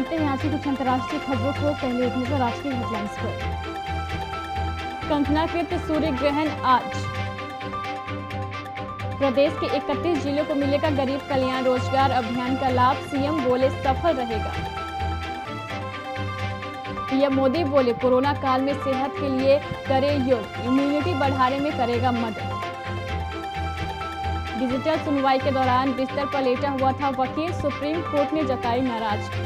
जानते हैं आज की कुछ अंतर्राष्ट्रीय खबरों को। पहले एक नजर आज की हेडलाइंस पर। कंकनाकृत सूर्य ग्रहण आज। प्रदेश के 31 जिलों को मिलेगा गरीब कल्याण रोजगार अभियान का लाभ, सीएम बोले सफल रहेगा। पीएम मोदी बोले कोरोना काल में सेहत के लिए करे योग, इम्यूनिटी बढ़ाने में करेगा मदद। डिजिटल सुनवाई के दौरान बिस्तर पर लेटा हुआ था वकील, सुप्रीम कोर्ट ने जताई नाराजगी।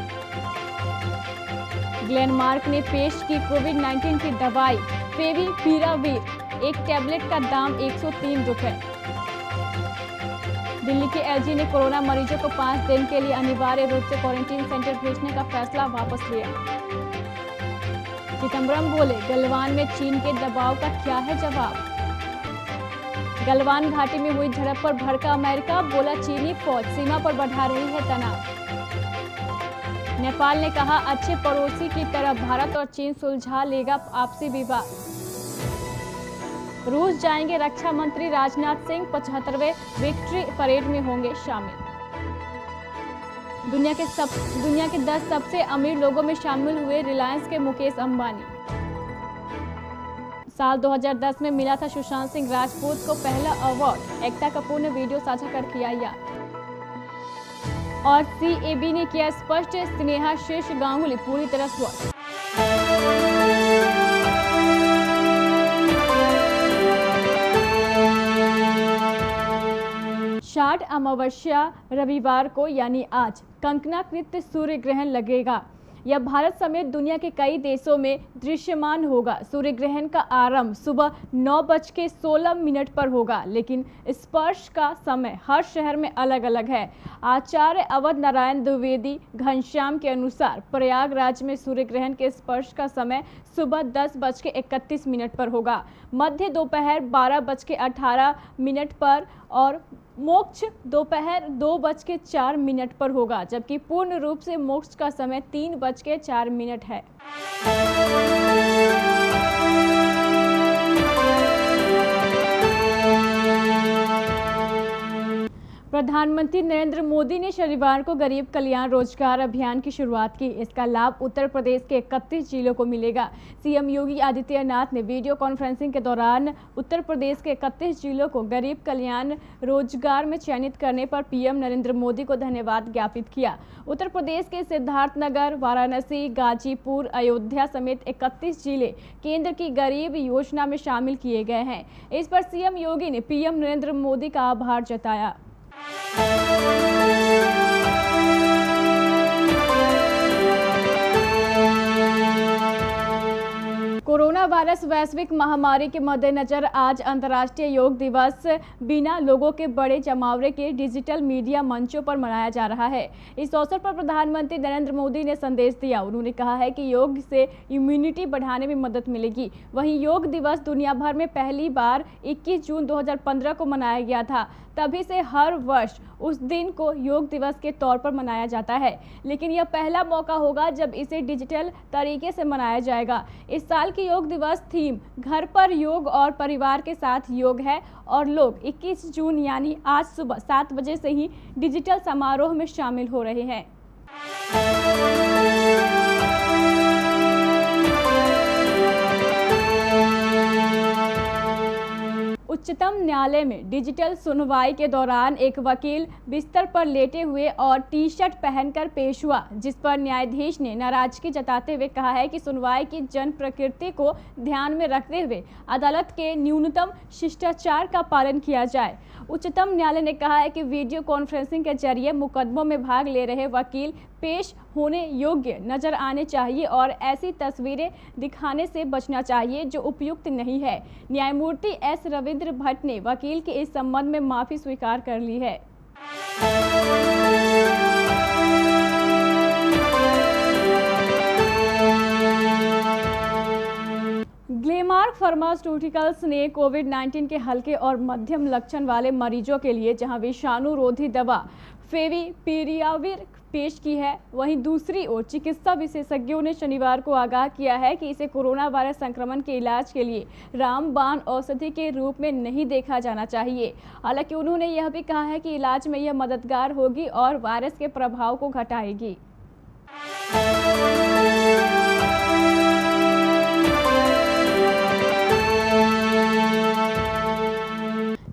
ग्लेनमार्क ने पेश की कोविड-19 की दवाई फेविपिराविर, एक टैबलेट का दाम 103 रुपए। दिल्ली के एलजी ने कोरोना मरीजों को 5 दिन के लिए अनिवार्य रूप से क्वारंटीन सेंटर भेजने का फैसला वापस लिया। चिदम्बरम बोले गलवान में चीन के दबाव का क्या है जवाब। गलवान घाटी में हुई झड़प पर भड़का अमेरिका, बोला चीनी फौज सीमा पर बढ़ा रही है तनाव। नेपाल ने कहा अच्छे पड़ोसी की तरह भारत और चीन सुलझा लेगा आपसी विवाद। रूस जाएंगे रक्षा मंत्री राजनाथ सिंह, 75वें विक्ट्री परेड में होंगे शामिल। दुनिया के 10 सबसे अमीर लोगों में शामिल हुए रिलायंस के मुकेश अंबानी। साल 2010 में मिला था सुशांत सिंह राजपूत को पहला अवार्ड, एकता कपूर ने वीडियो साझा कर किया याद। और सीएबी ने किया स्पष्ट, स्नेहा शेष गांगुली पूरी तरह स्वस्थ। शारद अमावस्या रविवार को यानी आज कंकनाकृत सूर्य ग्रहण लगेगा। यह भारत समेत दुनिया के कई देशों में दृश्यमान होगा। सूर्य ग्रहण का आरंभ सुबह 9:16 पर होगा, लेकिन स्पर्श का समय हर शहर में अलग अलग है। आचार्य अवध नारायण द्विवेदी घनश्याम के अनुसार प्रयागराज में सूर्य ग्रहण के स्पर्श का समय सुबह 10:31 पर होगा, मध्य दोपहर 12:18 पर और मोक्ष दोपहर 2:04 पर होगा, जबकि पूर्ण रूप से मोक्ष का समय 3:04 है। प्रधानमंत्री नरेंद्र मोदी ने शनिवार को गरीब कल्याण रोजगार अभियान की शुरुआत की। इसका लाभ उत्तर प्रदेश के 31 जिलों को मिलेगा। सीएम योगी आदित्यनाथ ने वीडियो कॉन्फ्रेंसिंग के दौरान उत्तर प्रदेश के 31 जिलों को गरीब कल्याण रोजगार में चयनित करने पर पीएम नरेंद्र मोदी को धन्यवाद ज्ञापित किया। उत्तर प्रदेश के सिद्धार्थनगर, वाराणसी, गाजीपुर, अयोध्या समेत 31 जिले केंद्र की गरीब योजना में शामिल किए गए हैं। इस पर सीएम योगी ने पीएम नरेंद्र मोदी का आभार जताया। कोरोना वायरस वैश्विक महामारी के मद्देनजर आज अंतर्राष्ट्रीय योग दिवस बिना लोगों के बड़े जमावड़े के डिजिटल मीडिया मंचों पर मनाया जा रहा है। इस अवसर पर प्रधानमंत्री नरेंद्र मोदी ने संदेश दिया। उन्होंने कहा है कि योग से इम्यूनिटी बढ़ाने में मदद मिलेगी। वहीं योग दिवस दुनिया भर में पहली बार 21 जून 2015 को मनाया गया था। तभी से हर वर्ष उस दिन को योग दिवस के तौर पर मनाया जाता है, लेकिन यह पहला मौका होगा जब इसे डिजिटल तरीके से मनाया जाएगा। इस साल की योग दिवस थीम घर पर योग और परिवार के साथ योग है और लोग 21 जून यानी आज सुबह 7 बजे से ही डिजिटल समारोह में शामिल हो रहे हैं। उच्चतम न्यायालय में डिजिटल सुनवाई के दौरान एक वकील बिस्तर पर लेटे हुए और टी-शर्ट पहनकर पेश हुआ, जिस पर न्यायाधीश ने नाराजगी जताते हुए कहा है कि सुनवाई की जन प्रकृति को ध्यान में रखते हुए अदालत के न्यूनतम शिष्टाचार का पालन किया जाए। उच्चतम न्यायालय ने कहा है कि वीडियो कॉन्फ्रेंसिंग के जरिए मुकदमों में भाग ले रहे वकील पेश होने योग्य नजर आने चाहिए और ऐसी तस्वीरें दिखाने से बचना चाहिए जो उपयुक्त नहीं है। न्यायमूर्ति एस रविंद्र भट्ट ने वकील के इस संबंध में माफी स्वीकार कर ली है। ग्लेनमार्क फार्मास्यूटिकल्स ने कोविड-19 के हल्के और मध्यम लक्षण वाले मरीजों के लिए जहां विषाणु रोधी दवा फेविपिराविर पेश की है, वहीं दूसरी ओर चिकित्सा विशेषज्ञों ने शनिवार को आगाह किया है कि इसे कोरोना वायरस संक्रमण के इलाज के लिए रामबाण औषधि के रूप में नहीं देखा जाना चाहिए। हालांकि उन्होंने यह भी कहा है कि इलाज में यह मददगार होगी और वायरस के प्रभाव को घटाएगी।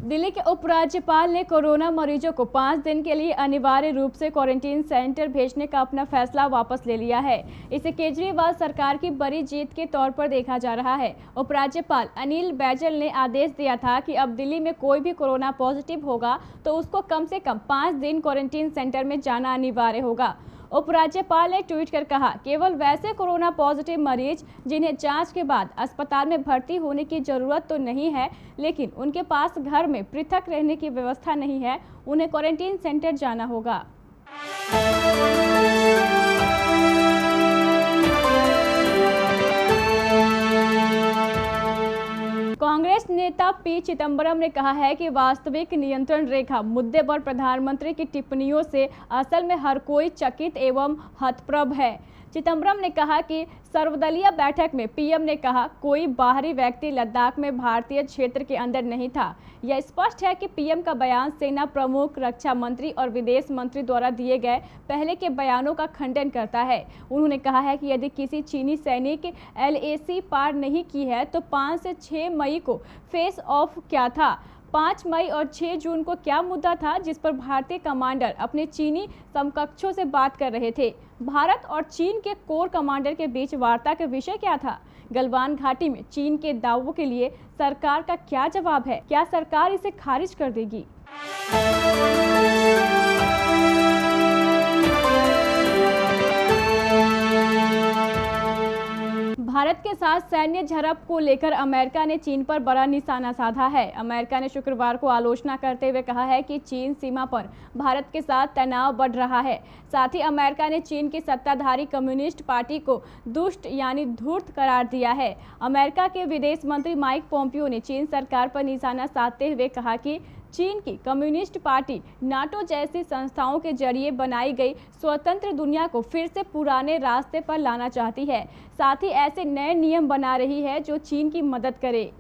दिल्ली के उपराज्यपाल ने कोरोना मरीजों को 5 दिन के लिए अनिवार्य रूप से क्वारंटीन सेंटर भेजने का अपना फैसला वापस ले लिया है। इसे केजरीवाल सरकार की बड़ी जीत के तौर पर देखा जा रहा है। उपराज्यपाल अनिल बैजल ने आदेश दिया था कि अब दिल्ली में कोई भी कोरोना पॉजिटिव होगा तो उसको कम से कम 5 दिन क्वारंटीन सेंटर में जाना अनिवार्य होगा। उपराज्यपाल ने ट्वीट कर कहा, केवल वैसे कोरोना पॉजिटिव मरीज जिन्हें जांच के बाद अस्पताल में भर्ती होने की जरूरत तो नहीं है, लेकिन उनके पास घर में पृथक रहने की व्यवस्था नहीं है, उन्हें क्वारंटीन सेंटर जाना होगा। कांग्रेस नेता पी चिदंबरम ने कहा है कि वास्तविक नियंत्रण रेखा मुद्दे पर प्रधानमंत्री की टिप्पणियों से असल में हर कोई चकित एवं हतप्रभ है। चिदंबरम ने कहा कि सर्वदलीय बैठक में पीएम ने कहा, कोई बाहरी व्यक्ति लद्दाख में भारतीय क्षेत्र के अंदर नहीं था। यह स्पष्ट है कि पीएम का बयान सेना प्रमुख, रक्षा मंत्री और विदेश मंत्री द्वारा दिए गए पहले के बयानों का खंडन करता है। उन्होंने कहा है कि यदि किसी चीनी सैनिक LAC पार नहीं की है तो 5 से 6 मई को फेस ऑफ क्या था। 5 मई और 6 जून को क्या मुद्दा था जिस पर भारतीय कमांडर अपने चीनी समकक्षों से बात कर रहे थे? भारत और चीन के कोर कमांडर के बीच वार्ता का विषय क्या था? गलवान घाटी में चीन के दावों के लिए सरकार का क्या जवाब है? क्या सरकार इसे खारिज कर देगी? भारत के साथ सैन्य झड़प को लेकर अमेरिका ने चीन पर बड़ा निशाना साधा है। अमेरिका ने शुक्रवार को आलोचना करते हुए कहा है कि चीन सीमा पर भारत के साथ तनाव बढ़ रहा है। साथ ही अमेरिका ने चीन की सत्ताधारी कम्युनिस्ट पार्टी को दुष्ट यानी धूर्त करार दिया है। अमेरिका के विदेश मंत्री माइक पोम्पियो ने चीन सरकार पर निशाना साधते हुए कहा कि चीन की कम्युनिस्ट पार्टी नाटो जैसी संस्थाओं के जरिए बनाई गई स्वतंत्र दुनिया को फिर से पुराने रास्ते पर लाना चाहती है। साथ ही ऐसे नए नियम बना रही है जो चीन की मदद करे।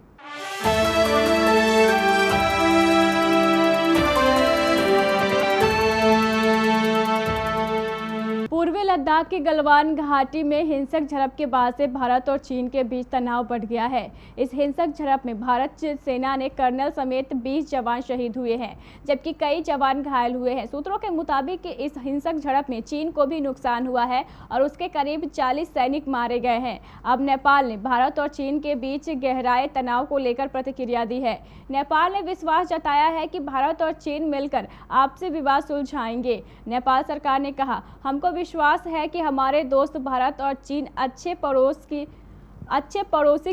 पूर्वी लद्दाख की गलवान घाटी में हिंसक झड़प के बाद से भारत और चीन के बीच तनाव बढ़ गया है। इस हिंसक झड़प में भारत सेना ने कर्नल समेत 20 जवान शहीद हुए हैं, जबकि कई जवान घायल हुए हैं। सूत्रों के मुताबिक इस हिंसक झड़प में चीन को भी नुकसान हुआ है और उसके करीब 40 सैनिक मारे गए हैं। अब नेपाल ने भारत और चीन के बीच गहराए तनाव को लेकर प्रतिक्रिया दी है। नेपाल ने विश्वास जताया है कि भारत और चीन मिलकर आपसी विवाद सुलझाएंगे। नेपाल सरकार ने कहा, हमको विश्वास है कि हमारे दोस्त भारत और चीन अच्छे पड़ोसी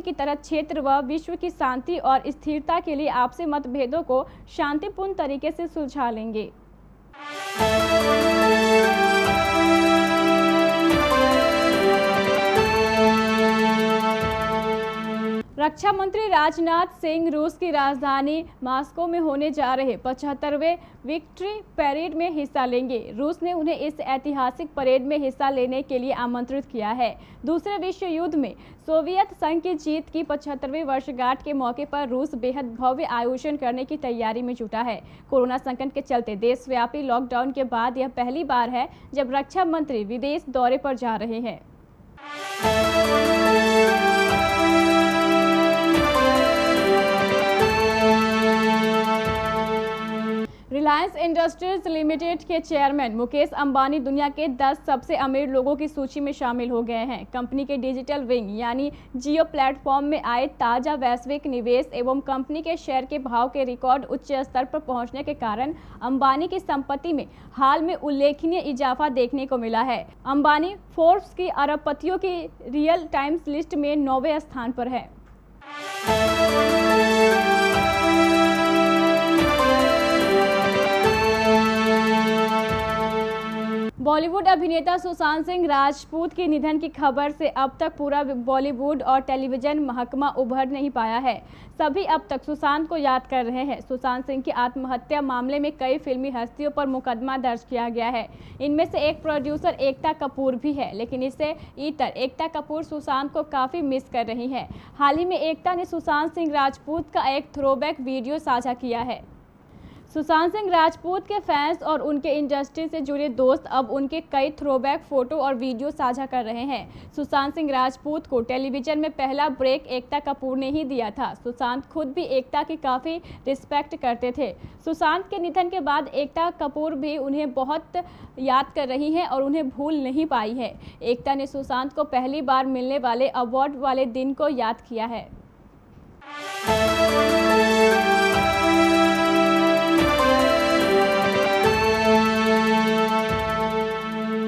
की तरह क्षेत्र व विश्व की शांति और स्थिरता के लिए आपसी मतभेदों को शांतिपूर्ण तरीके से सुलझा लेंगे। रक्षा मंत्री राजनाथ सिंह रूस की राजधानी मॉस्को में होने जा रहे 75वें विक्ट्री परेड में हिस्सा लेंगे। रूस ने उन्हें इस ऐतिहासिक परेड में हिस्सा लेने के लिए आमंत्रित किया है। दूसरे विश्व युद्ध में सोवियत संघ की जीत की 75वीं वर्षगांठ के मौके पर रूस बेहद भव्य आयोजन करने की तैयारी में जुटा है। कोरोना संकट के चलते देशव्यापी लॉकडाउन के बाद यह पहली बार है जब रक्षा मंत्री विदेश दौरे पर जा रहे हैं। रिलायंस इंडस्ट्रीज लिमिटेड के चेयरमैन मुकेश अंबानी दुनिया के 10 सबसे अमीर लोगों की सूची में शामिल हो गए हैं। कंपनी के डिजिटल विंग यानी जियो प्लेटफॉर्म में आए ताजा वैश्विक निवेश एवं कंपनी के शेयर के भाव के रिकॉर्ड उच्च स्तर पर पहुंचने के कारण अंबानी की संपत्ति में हाल में उल्लेखनीय इजाफा देखने को मिला है। अंबानी फोर्ब्स की अरबपतियों की रियल टाइम्स लिस्ट में 9वें स्थान पर है। बॉलीवुड अभिनेता सुशांत सिंह राजपूत के निधन की खबर से अब तक पूरा बॉलीवुड और टेलीविजन महकमा उभर नहीं पाया है। सभी अब तक सुशांत को याद कर रहे हैं। सुशांत सिंह की आत्महत्या मामले में कई फिल्मी हस्तियों पर मुकदमा दर्ज किया गया है। इनमें से एक प्रोड्यूसर एकता कपूर भी है, लेकिन इससे इतर एकता कपूर सुशांत को काफ़ी मिस कर रही है। हाल ही में एकता ने सुशांत सिंह राजपूत का एक थ्रोबैक वीडियो साझा किया है। सुशांत सिंह राजपूत के फैंस और उनके इंडस्ट्री से जुड़े दोस्त अब उनके कई थ्रोबैक फोटो और वीडियो साझा कर रहे हैं। सुशांत सिंह राजपूत को टेलीविजन में पहला ब्रेक एकता कपूर ने ही दिया था। सुशांत खुद भी एकता की काफ़ी रिस्पेक्ट करते थे। सुशांत के निधन के बाद एकता कपूर भी उन्हें बहुत याद कर रही हैं और उन्हें भूल नहीं पाई है। एकता ने सुशांत को पहली बार मिलने वाले अवार्ड वाले दिन को याद किया है।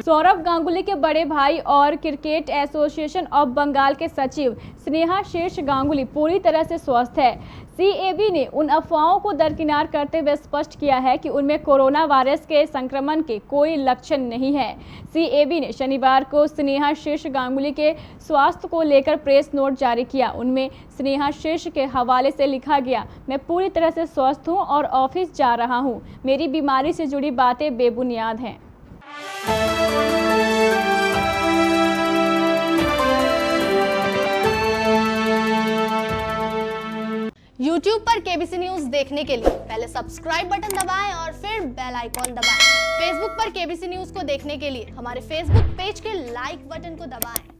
सौरव गांगुली के बड़े भाई और क्रिकेट एसोसिएशन ऑफ बंगाल के सचिव स्नेहा शीर्ष गांगुली पूरी तरह से स्वस्थ है। सीएबी ने उन अफवाहों को दरकिनार करते हुए स्पष्ट किया है कि उनमें कोरोना वायरस के संक्रमण के कोई लक्षण नहीं है। सीएबी ने शनिवार को स्नेहा शीर्ष गांगुली के स्वास्थ्य को लेकर प्रेस नोट जारी किया। उनमें स्नेहा शीर्ष के हवाले से लिखा गया, मैं पूरी तरह से स्वस्थ हूँ और ऑफिस जा रहा हूँ। मेरी बीमारी से जुड़ी बातें बेबुनियाद हैं। YouTube पर केबीसी न्यूज देखने के लिए पहले सब्सक्राइब बटन दबाएं और फिर बेल आइकॉन दबाएं। Facebook पर केबीसी न्यूज को देखने के लिए हमारे Facebook पेज के लाइक बटन को दबाएं।